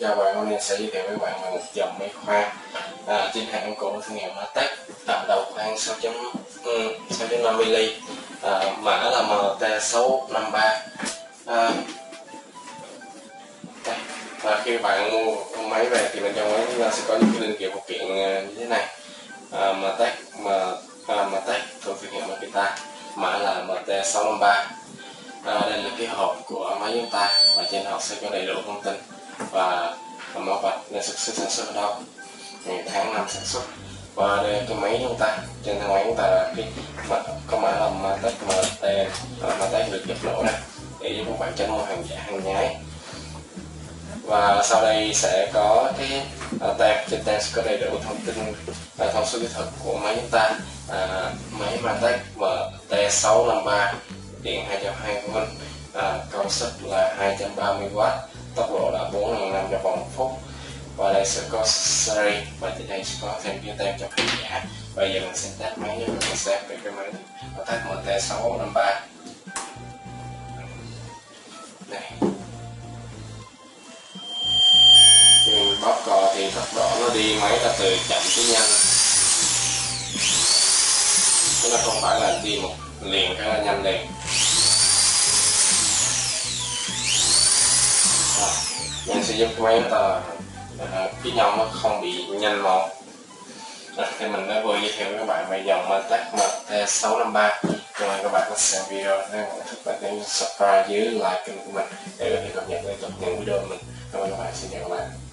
chào bạn, hôm nay sẽ giới thiệu với bạn về một dòng máy khoan trên hãng của thương hiệu Matech, đầu khoan 6.5mm, mã là MT653. Và khi bạn mua con máy về thì bên trong máy chúng ta sẽ có những cái linh kiện phụ kiện như thế này. Matech thuộc thương hiệu Makita, mã là MT653. Đây là cái hộp của máy chúng ta, và trên hộp sẽ có đầy đủ thông tin và mẫu vật, nên sản xuất ở đâu, ngày tháng năm sản xuất. Và đây cái máy chúng ta, trên thang máy chúng ta là cái có mã là Matech MT, Matech được dập nổi này để giúp các bạn tránh mua hàng giả hàng nhái. Và sau đây sẽ có cái tag, trên tag sẽ có đầy đủ thông tin thông số kỹ thuật của máy chúng ta. Máy Matech MT653, điện 220V, công suất là 230W, tốc độ là 4.500 vòng một phút. Và đây sẽ có series, và trên đây sẽ có thêm cái tem cho khán giả. Bây giờ mình sẽ test máy cho mình xem về cái máy Matech MT653 này. Khi mình bóp cò thì tốc độ nó đi máy ta từ chậm tới nhanh, chứ nó không phải là đi một liền cái là nhanh liền. Mình sẽ giúp máy ta cái nhông nó không bị nhanh màu. Thì mình đã vừa giới thiệu với các bạn về dòng Matech MT653. Cảm ơn các bạn đã xem video. Nếu các bạn nhấn subscribe dưới like kênh của mình để có thể cập nhật liên tục những video của mình. Cảm ơn các bạn, xin chào các bạn.